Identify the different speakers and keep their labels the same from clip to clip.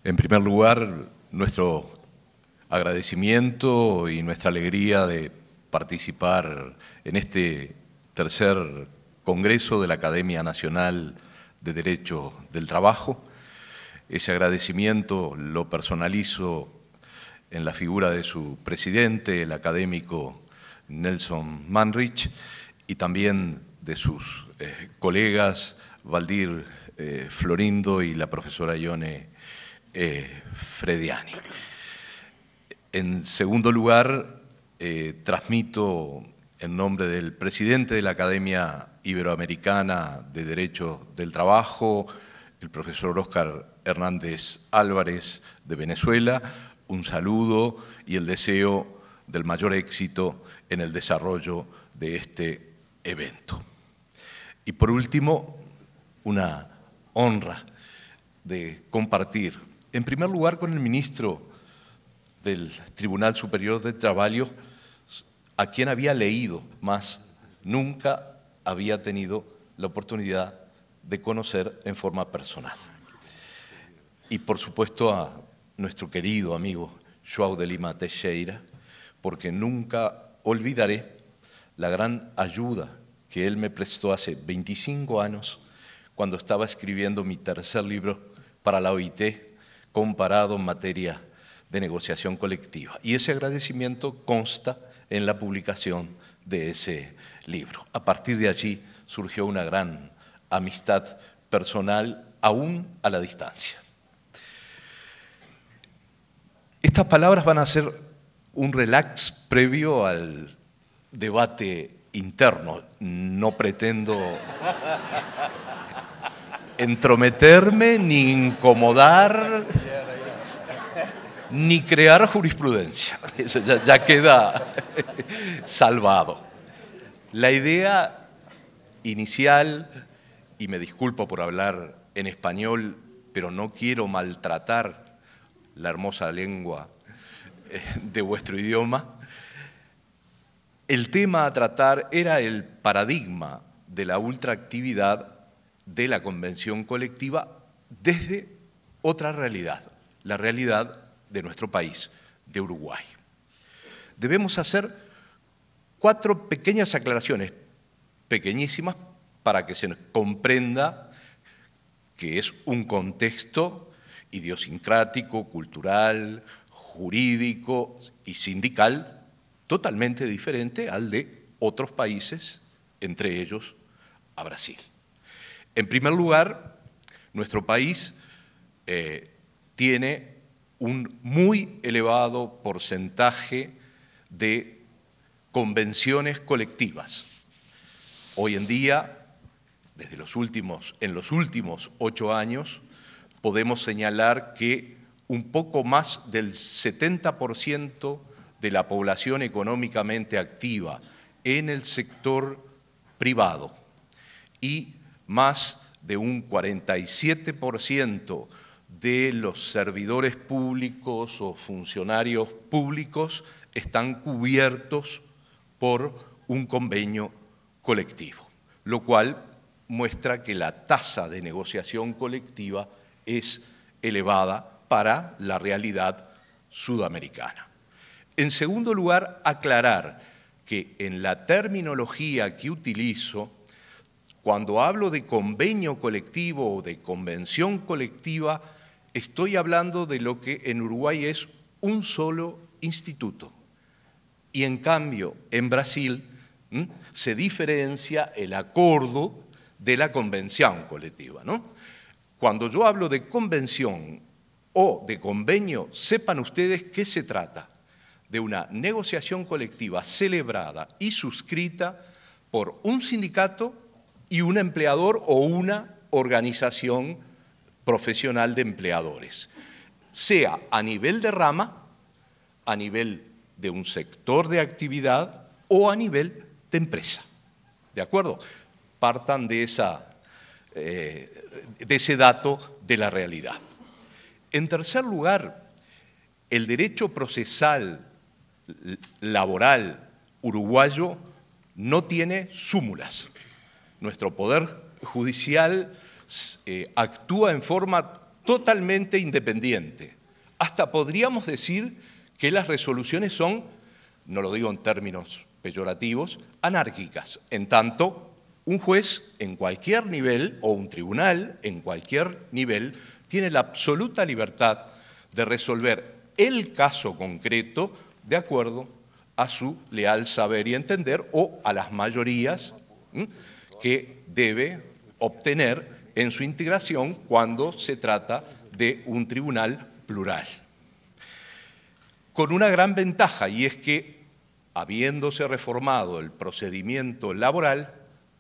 Speaker 1: En primer lugar, nuestro agradecimiento y nuestra alegría de participar en este tercer Congreso de la Academia Nacional de Derecho del Trabajo. Ese agradecimiento lo personalizo en la figura de su presidente, el académico Nelson Manrich, y también de sus colegas Valdir Florindo y la profesora Ione Frediani. En segundo lugar, transmito en nombre del presidente de la Academia Iberoamericana de Derecho del Trabajo, el profesor Óscar Hernández Álvarez de Venezuela, un saludo y el deseo del mayor éxito en el desarrollo de este evento. Y por último, una honra de compartir, en primer lugar con el ministro del Tribunal Superior del Trabajo, a quien había leído, mas nunca había tenido la oportunidad de conocer en forma personal. Y por supuesto a nuestro querido amigo João de Lima Teixeira, porque nunca olvidaré la gran ayuda que él me prestó hace 25 años cuando estaba escribiendo mi tercer libro para la OIT, comparado en materia de negociación colectiva. Y ese agradecimiento consta en la publicación de ese libro. A partir de allí surgió una gran amistad personal, aún a la distancia. Estas palabras van a ser un relax previo al debate interno. No pretendo entrometerme, ni incomodar, ni crear jurisprudencia. Eso ya queda salvado. La idea inicial, y me disculpo por hablar en español, pero no quiero maltratar la hermosa lengua de vuestro idioma, el tema a tratar era el paradigma de la ultraactividad de la convención colectiva desde otra realidad, la realidad de nuestro país, de Uruguay. Debemos hacer 4 pequeñas aclaraciones, pequeñísimas, para que se comprenda que es un contexto idiosincrático, cultural, jurídico y sindical totalmente diferente al de otros países, entre ellos a Brasil. En primer lugar, nuestro país tiene un muy elevado porcentaje de convenciones colectivas. Hoy en día, en los últimos 8 años, podemos señalar que un poco más del 70% de la población económicamente activa en el sector privado y más de un 47% de los servidores públicos o funcionarios públicos están cubiertos por un convenio colectivo, lo cual muestra que la tasa de negociación colectiva es elevada para la realidad sudamericana. En segundo lugar, aclarar que en la terminología que utilizo, cuando hablo de convenio colectivo o de convención colectiva, estoy hablando de lo que en Uruguay es un solo instituto. Y en cambio, en Brasil se diferencia el acordo de la convención colectiva, ¿no? Cuando yo hablo de convención o de convenio, sepan ustedes que se trata de una negociación colectiva celebrada y suscrita por un sindicato y un empleador o una organización profesional de empleadores, sea a nivel de rama, a nivel de un sector de actividad o a nivel de empresa. ¿De acuerdo? Partan de ese dato de la realidad. En tercer lugar, el derecho procesal laboral uruguayo no tiene súmulas. Nuestro Poder Judicial actúa en forma totalmente independiente. Hasta podríamos decir que las resoluciones son, no lo digo en términos peyorativos, anárquicas, en tanto un juez en cualquier nivel o un tribunal en cualquier nivel tiene la absoluta libertad de resolver el caso concreto de acuerdo a su leal saber y entender o a las mayorías que debe obtener en su integración cuando se trata de un tribunal plural. Con una gran ventaja, y es que, habiéndose reformado el procedimiento laboral,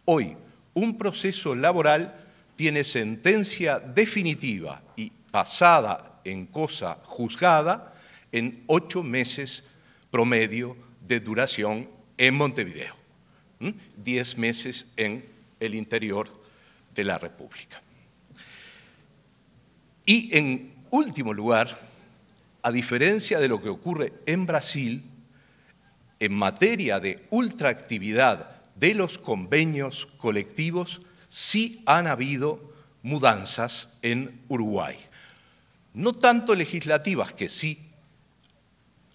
Speaker 1: hoy un proceso laboral tiene sentencia definitiva y pasada en cosa juzgada en 8 meses promedio de duración en Montevideo, 10 meses en el interior de la República. Y en último lugar, a diferencia de lo que ocurre en Brasil, en materia de ultraactividad de los convenios colectivos, sí han habido mudanzas en Uruguay. No tanto legislativas, que sí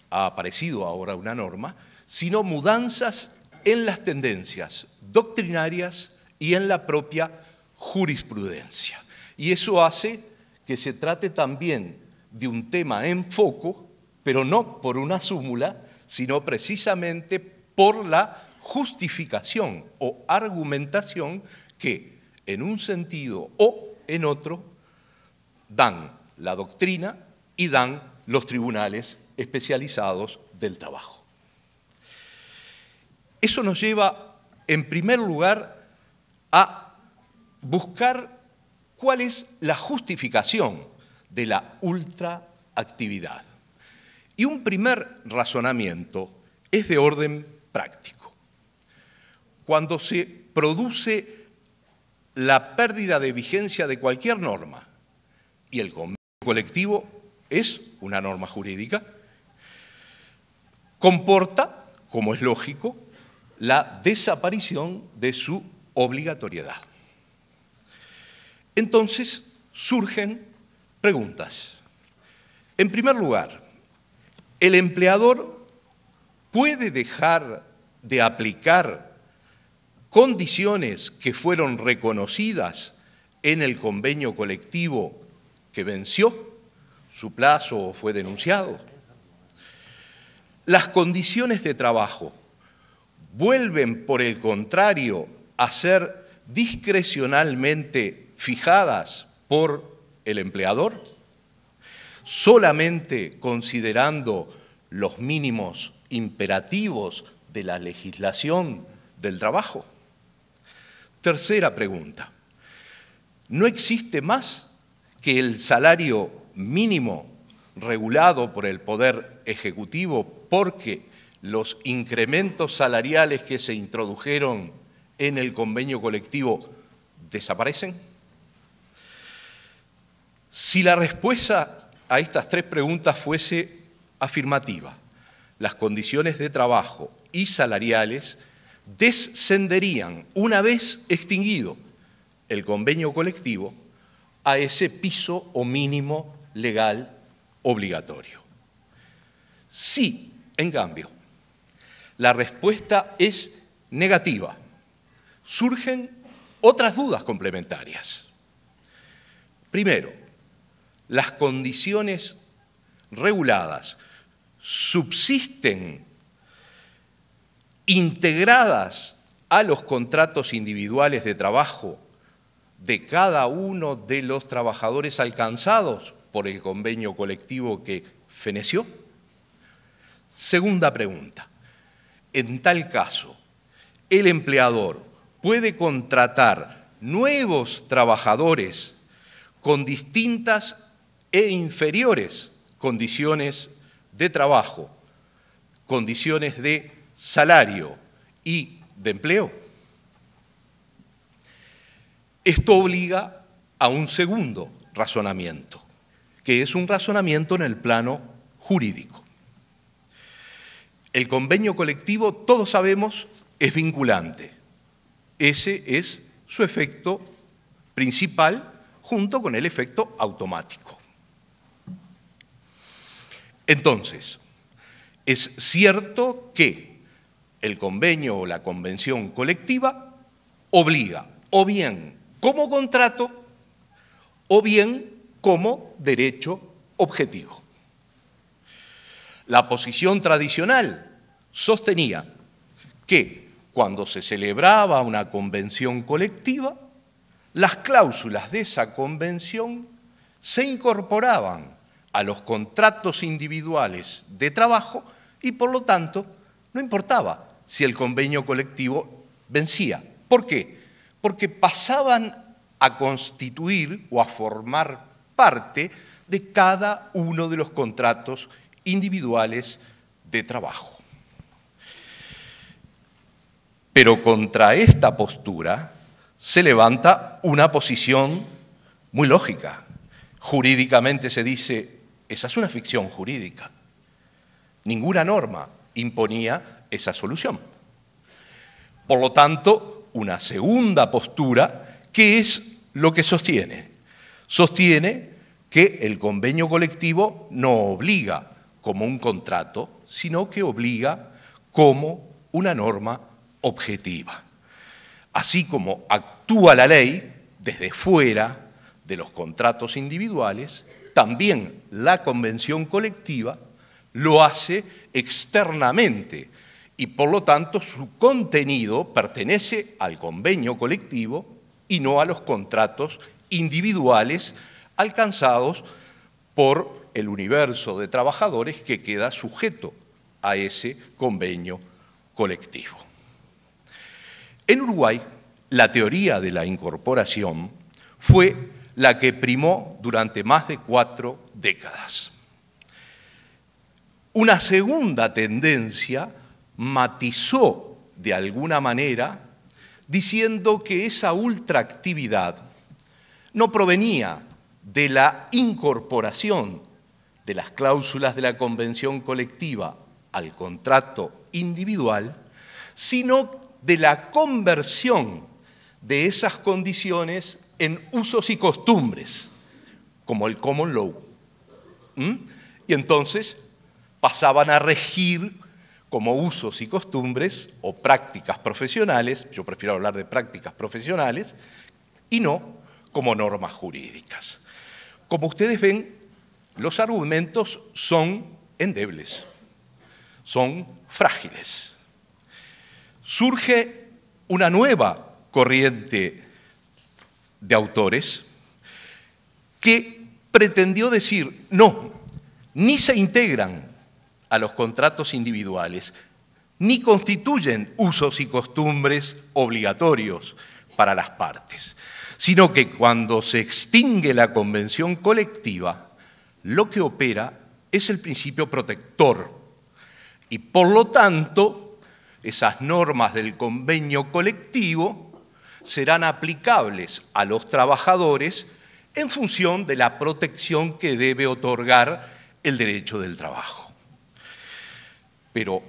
Speaker 1: ha aparecido ahora una norma, sino mudanzas en las tendencias doctrinarias y en la propia jurisprudencia. Y eso hace que se trate también de un tema en foco, pero no por una súmula, sino precisamente por la justificación o argumentación que, en un sentido o en otro, dan la doctrina y dan los tribunales especializados del trabajo. Eso nos lleva, en primer lugar, a buscar cuál es la justificación de la ultraactividad. Y un primer razonamiento es de orden práctico. Cuando se produce la pérdida de vigencia de cualquier norma, y el convenio colectivo es una norma jurídica, comporta, como es lógico, la desaparición de su obligatoriedad. Entonces surgen preguntas. En primer lugar, ¿el empleador puede dejar de aplicar condiciones que fueron reconocidas en el convenio colectivo que venció su plazo o fue denunciado? ¿Las condiciones de trabajo vuelven, por el contrario, a ser discrecionalmente fijadas por el empleador, solamente considerando los mínimos imperativos de la legislación del trabajo? Tercera pregunta. ¿No existe más que el salario mínimo regulado por el Poder Ejecutivo porque los incrementos salariales que se introdujeron en el convenio colectivo desaparecen? Si la respuesta a estas tres preguntas fuese afirmativa, las condiciones de trabajo y salariales descenderían, una vez extinguido el convenio colectivo, a ese piso o mínimo legal obligatorio. Si, en cambio, la respuesta es negativa, surgen otras dudas complementarias. Primero, las condiciones reguladas subsisten integradas a los contratos individuales de trabajo de cada uno de los trabajadores alcanzados por el convenio colectivo que feneció. Segunda pregunta. En tal caso, ¿el empleador puede contratar nuevos trabajadores con distintas e inferiores condiciones de trabajo, condiciones de salario y de empleo? Esto obliga a un segundo razonamiento, que es un razonamiento en el plano jurídico. El convenio colectivo, todos sabemos, es vinculante. Ese es su efecto principal junto con el efecto automático. Entonces, es cierto que el convenio o la convención colectiva obliga o bien como contrato o bien como derecho objetivo. La posición tradicional sostenía que cuando se celebraba una convención colectiva, las cláusulas de esa convención se incorporaban a los contratos individuales de trabajo y, por lo tanto, no importaba si el convenio colectivo vencía. ¿Por qué? Porque pasaban a constituir o a formar parte de cada uno de los contratos individuales de trabajo. Pero contra esta postura se levanta una posición muy lógica. Jurídicamente se dice, esa es una ficción jurídica. Ninguna norma imponía esa solución. Por lo tanto, una segunda postura, ¿qué es lo que sostiene? Sostiene que el convenio colectivo no obliga como un contrato, sino que obliga como una norma objetiva. Así como actúa la ley desde fuera de los contratos individuales, también la convención colectiva lo hace externamente y por lo tanto su contenido pertenece al convenio colectivo y no a los contratos individuales alcanzados por el universo de trabajadores que queda sujeto a ese convenio colectivo. En Uruguay, la teoría de la incorporación fue la que primó durante más de 4 décadas. Una segunda tendencia matizó de alguna manera diciendo que esa ultraactividad no provenía de la incorporación de las cláusulas de la convención colectiva al contrato individual, sino de la conversión de esas condiciones en usos y costumbres, como el common law. Y entonces pasaban a regir como usos y costumbres o prácticas profesionales, yo prefiero hablar de prácticas profesionales, y no como normas jurídicas. Como ustedes ven, los argumentos son endebles, son frágiles. Surge una nueva corriente de autores que pretendió decir, no, ni se integran a los contratos individuales, ni constituyen usos y costumbres obligatorios para las partes, sino que cuando se extingue la convención colectiva, lo que opera es el principio protector y, por lo tanto, esas normas del convenio colectivo serán aplicables a los trabajadores en función de la protección que debe otorgar el derecho del trabajo. Pero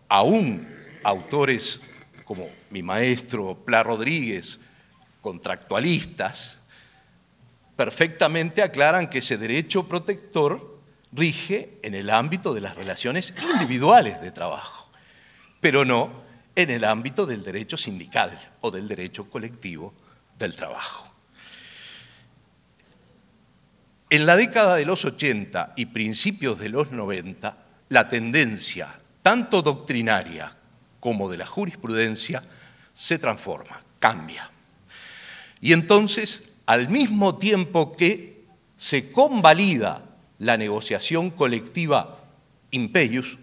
Speaker 1: aún autores como mi maestro Pla Rodríguez, contractualistas, perfectamente aclaran que ese derecho protector rige en el ámbito de las relaciones individuales de trabajo, pero no en el ámbito del derecho sindical o del derecho colectivo del trabajo. En la década de los 80 y principios de los 90, la tendencia, tanto doctrinaria como de la jurisprudencia, se transforma, cambia. Y entonces, al mismo tiempo que se convalida la negociación colectiva imperius,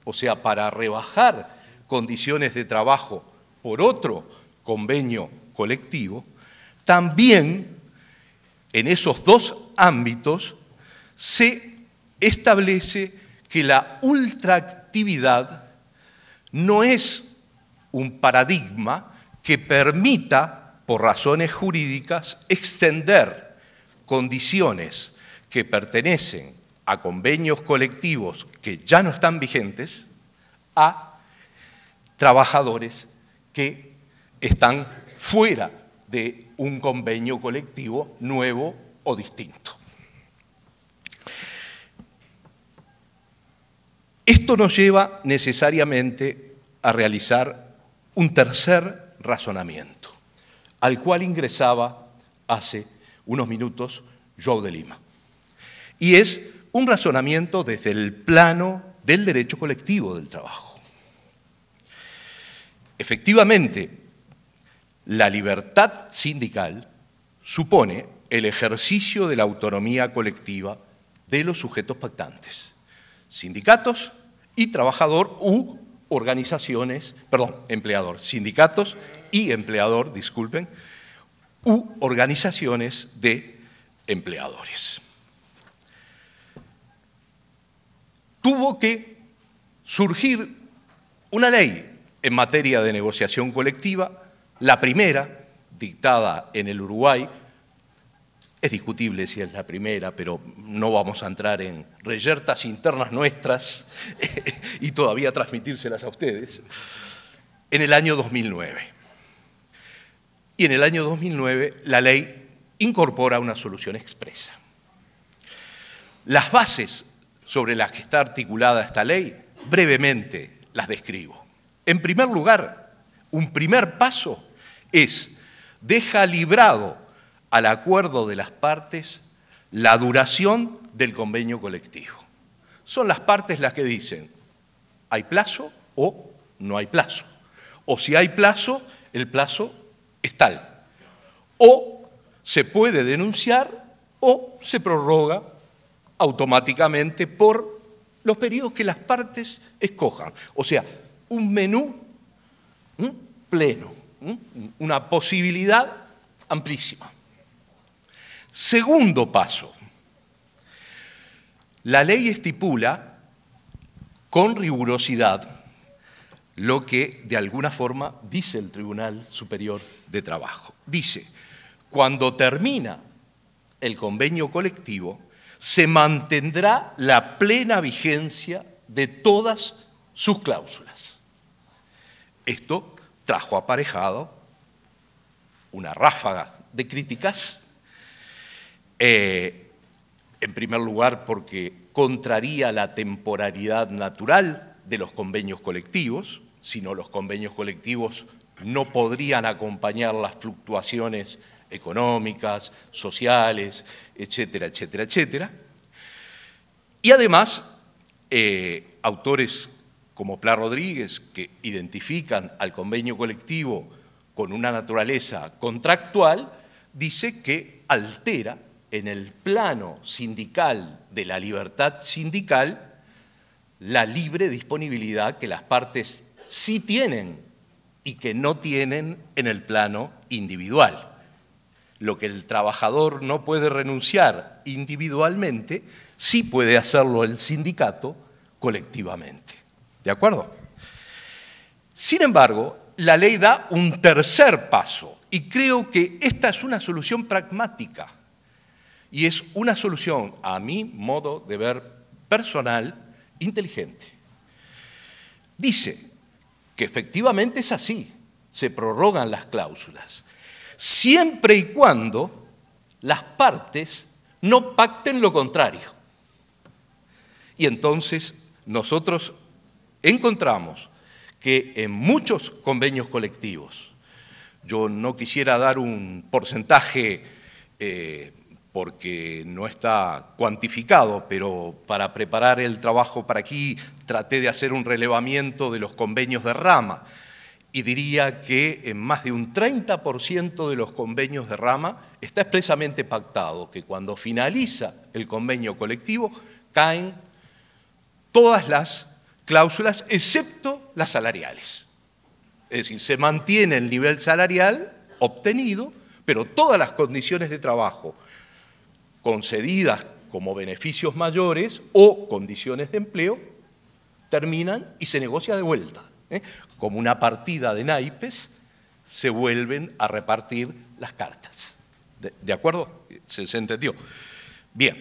Speaker 1: o sea, para rebajar condiciones de trabajo por otro convenio colectivo, también en esos dos ámbitos se establece que la ultraactividad no es un paradigma que permita, por razones jurídicas, extender condiciones que pertenecen a convenios colectivos que ya no están vigentes a trabajadores que están fuera de un convenio colectivo nuevo o distinto. Esto nos lleva necesariamente a realizar un tercer razonamiento, al cual ingresaba hace unos minutos João de Lima. Y es un razonamiento desde el plano del derecho colectivo del trabajo. Efectivamente, la libertad sindical supone el ejercicio de la autonomía colectiva de los sujetos pactantes, sindicatos y trabajador u organizaciones, perdón, empleador, sindicatos y empleador, disculpen, u organizaciones de empleadores. Tuvo que surgir una ley en materia de negociación colectiva, la primera, dictada en el Uruguay. Es discutible si es la primera, pero no vamos a entrar en reyertas internas nuestras y todavía transmitírselas a ustedes, en el año 2009. Y en el año 2009 la ley incorpora una solución expresa. Las bases sobre las que está articulada esta ley, brevemente las describo. En primer lugar, un primer paso es deja librado al acuerdo de las partes la duración del convenio colectivo. Son las partes las que dicen, ¿hay plazo o no hay plazo? O si hay plazo, el plazo es tal. O se puede denunciar o se prorroga automáticamente por los periodos que las partes escojan. O sea, un menú pleno, una posibilidad amplísima. Segundo paso, la ley estipula con rigurosidad lo que de alguna forma dice el Tribunal Superior de Trabajo. Dice, cuando termina el convenio colectivo, se mantendrá la plena vigencia de todas sus cláusulas. Esto trajo aparejado una ráfaga de críticas. En primer lugar, porque contraría la temporalidad natural de los convenios colectivos, si no los convenios colectivos no podrían acompañar las fluctuaciones económicas, sociales, etcétera, etcétera, etcétera. Y además, autores como Pla Rodríguez, que identifican al convenio colectivo con una naturaleza contractual, dice que altera en el plano sindical de la libertad sindical la libre disponibilidad que las partes sí tienen y que no tienen en el plano individual. Lo que el trabajador no puede renunciar individualmente, sí puede hacerlo el sindicato colectivamente. ¿De acuerdo? Sin embargo, la ley da un tercer paso y creo que esta es una solución pragmática. Y es una solución, a mi modo de ver personal, inteligente. Dice que efectivamente es así, se prorrogan las cláusulas, siempre y cuando las partes no pacten lo contrario. Y entonces nosotros encontramos que en muchos convenios colectivos, yo no quisiera dar un porcentaje porque no está cuantificado, pero para preparar el trabajo para aquí traté de hacer un relevamiento de los convenios de rama y diría que en más de un 30% de los convenios de rama está expresamente pactado que cuando finaliza el convenio colectivo caen todas las cláusulas excepto las salariales. Es decir, se mantiene el nivel salarial obtenido, pero todas las condiciones de trabajo concedidas como beneficios mayores o condiciones de empleo, terminan y se negocia de vuelta. Como una partida de naipes, se vuelven a repartir las cartas. ¿De acuerdo? ¿Se entendió? Bien.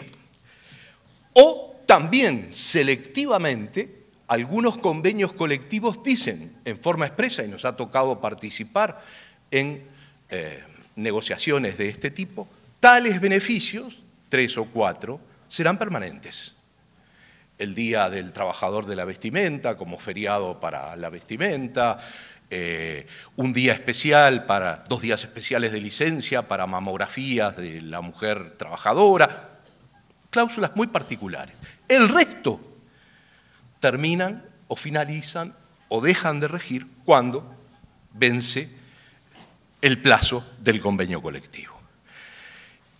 Speaker 1: O también, selectivamente, algunos convenios colectivos dicen en forma expresa, y nos ha tocado participar en negociaciones de este tipo, tales beneficios, 3 o 4, serán permanentes. El Día del Trabajador de la Vestimenta, como feriado para la vestimenta, un día especial para 2 días especiales de licencia para mamografías de la mujer trabajadora, cláusulas muy particulares. El resto terminan o finalizan o dejan de regir cuando vence el plazo del convenio colectivo.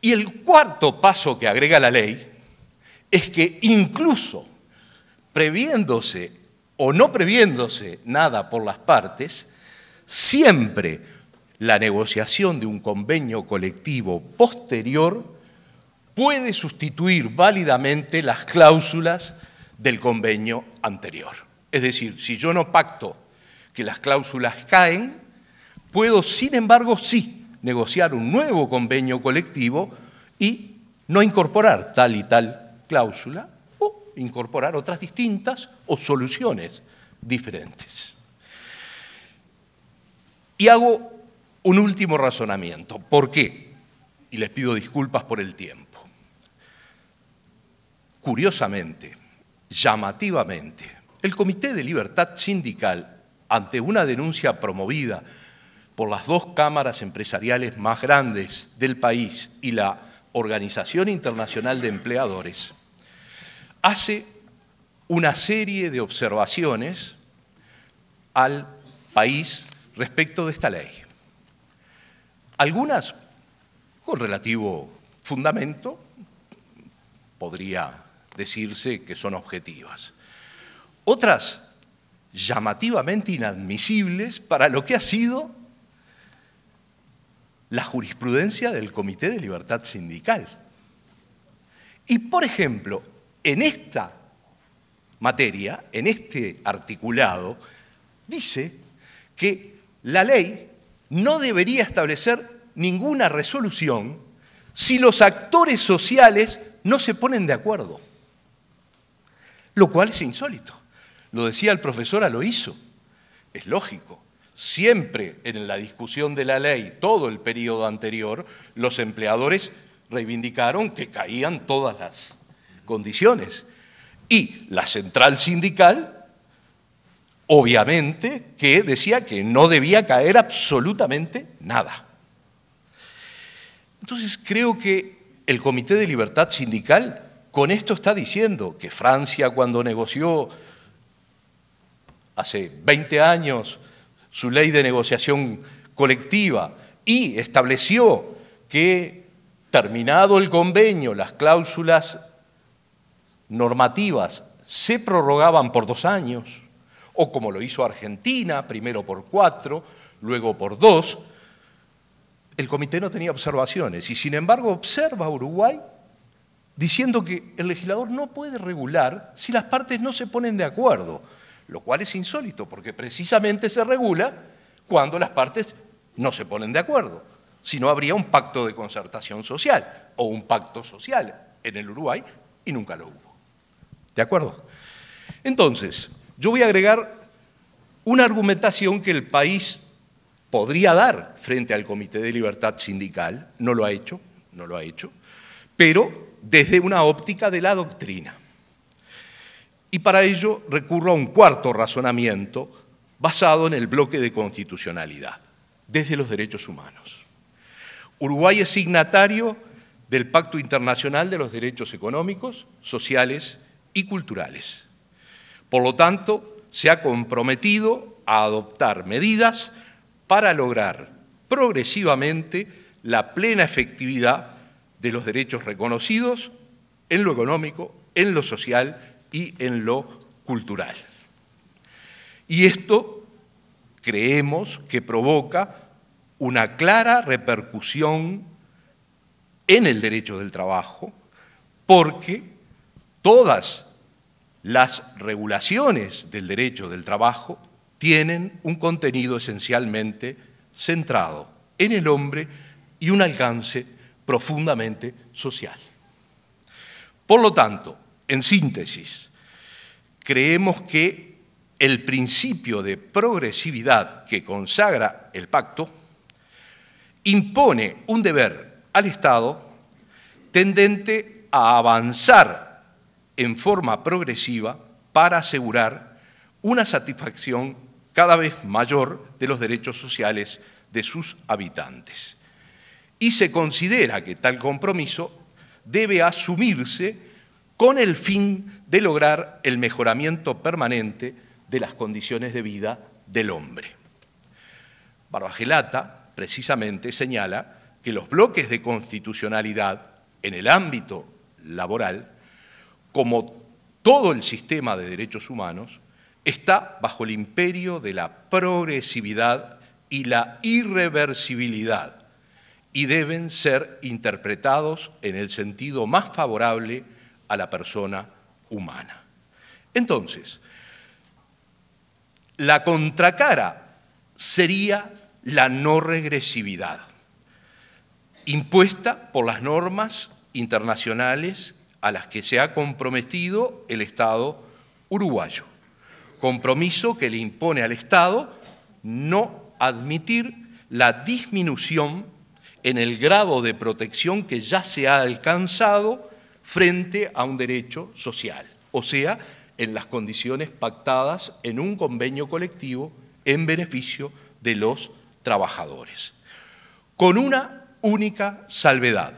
Speaker 1: Y el cuarto paso que agrega la ley es que incluso previéndose o no previéndose nada por las partes, siempre la negociación de un convenio colectivo posterior puede sustituir válidamente las cláusulas del convenio anterior. Es decir, si yo no pacto que las cláusulas caen, puedo, sin embargo, sí negociar un nuevo convenio colectivo y no incorporar tal y tal cláusula o incorporar otras distintas o soluciones diferentes. Y hago un último razonamiento. ¿Por qué? Y les pido disculpas por el tiempo. Curiosamente, llamativamente, el Comité de Libertad Sindical, ante una denuncia promovida por las 2 cámaras empresariales más grandes del país y la Organización Internacional de Empleadores, hace una serie de observaciones al país respecto de esta ley. Algunas con relativo fundamento, podría decirse que son objetivas. Otras llamativamente inadmisibles para lo que ha sido la jurisprudencia del Comité de Libertad Sindical. Y, por ejemplo, en esta materia, en este articulado, dice que la ley no debería establecer ninguna resolución si los actores sociales no se ponen de acuerdo, lo cual es insólito. Lo decía el profesor Aloíso, es lógico. Siempre en la discusión de la ley, todo el periodo anterior, los empleadores reivindicaron que caían todas las condiciones. Y la central sindical, obviamente, que decía que no debía caer absolutamente nada. Entonces creo que el Comité de Libertad Sindical con esto está diciendo que Francia, cuando negoció hace 20 años su ley de negociación colectiva y estableció que, terminado el convenio, las cláusulas normativas se prorrogaban por 2 años, o como lo hizo Argentina, primero por 4, luego por 2, el comité no tenía observaciones y, sin embargo, observa a Uruguay diciendo que el legislador no puede regular si las partes no se ponen de acuerdo, lo cual es insólito, porque precisamente se regula cuando las partes no se ponen de acuerdo. Si no, habría un pacto de concertación social o un pacto social en el Uruguay y nunca lo hubo. ¿De acuerdo? Entonces, yo voy a agregar una argumentación que el país podría dar frente al Comité de Libertad Sindical, no lo ha hecho, pero desde una óptica de la doctrina. Y para ello recurro a un cuarto razonamiento basado en el bloque de constitucionalidad, desde los derechos humanos. Uruguay es signatario del Pacto Internacional de los Derechos Económicos, Sociales y Culturales. Por lo tanto, se ha comprometido a adoptar medidas para lograr progresivamente la plena efectividad de los derechos reconocidos en lo económico, en lo social y en lo cultural. Y esto creemos que provoca una clara repercusión en el derecho del trabajo, porque todas las regulaciones del derecho del trabajo tienen un contenido esencialmente centrado en el hombre y un alcance profundamente social. Por lo tanto, en síntesis, creemos que el principio de progresividad que consagra el pacto impone un deber al Estado tendente a avanzar en forma progresiva para asegurar una satisfacción cada vez mayor de los derechos sociales de sus habitantes. Y se considera que tal compromiso debe asumirse con el fin de lograr el mejoramiento permanente de las condiciones de vida del hombre. Barbagelata, precisamente, señala que los bloques de constitucionalidad en el ámbito laboral, como todo el sistema de derechos humanos, está bajo el imperio de la progresividad y la irreversibilidad, y deben ser interpretados en el sentido más favorable a la persona humana. Entonces, la contracara sería la no regresividad, impuesta por las normas internacionales a las que se ha comprometido el Estado uruguayo. Compromiso que le impone al Estado no admitir la disminución en el grado de protección que ya se ha alcanzado frente a un derecho social, o sea, en las condiciones pactadas en un convenio colectivo en beneficio de los trabajadores, con una única salvedad,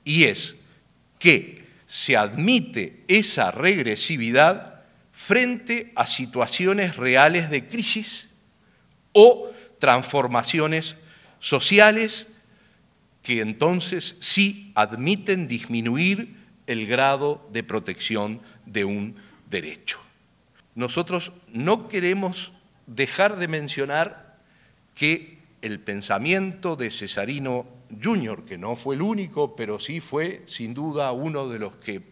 Speaker 1: y es que se admite esa regresividad frente a situaciones reales de crisis o transformaciones sociales que entonces sí admiten disminuir el grado de protección de un derecho. Nosotros no queremos dejar de mencionar que el pensamiento de Cesarino Jr., que no fue el único, pero sí fue sin duda uno de los que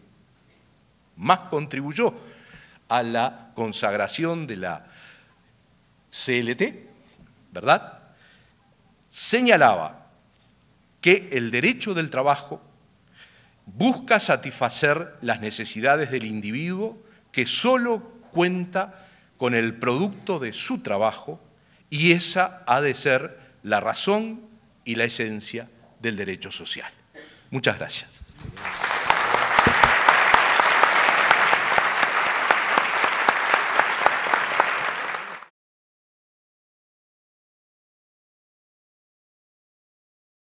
Speaker 1: más contribuyó a la consagración de la CLT, ¿verdad?, señalaba que el derecho del trabajo busca satisfacer las necesidades del individuo que solo cuenta con el producto de su trabajo, y esa ha de ser la razón y la esencia del derecho social. Muchas gracias.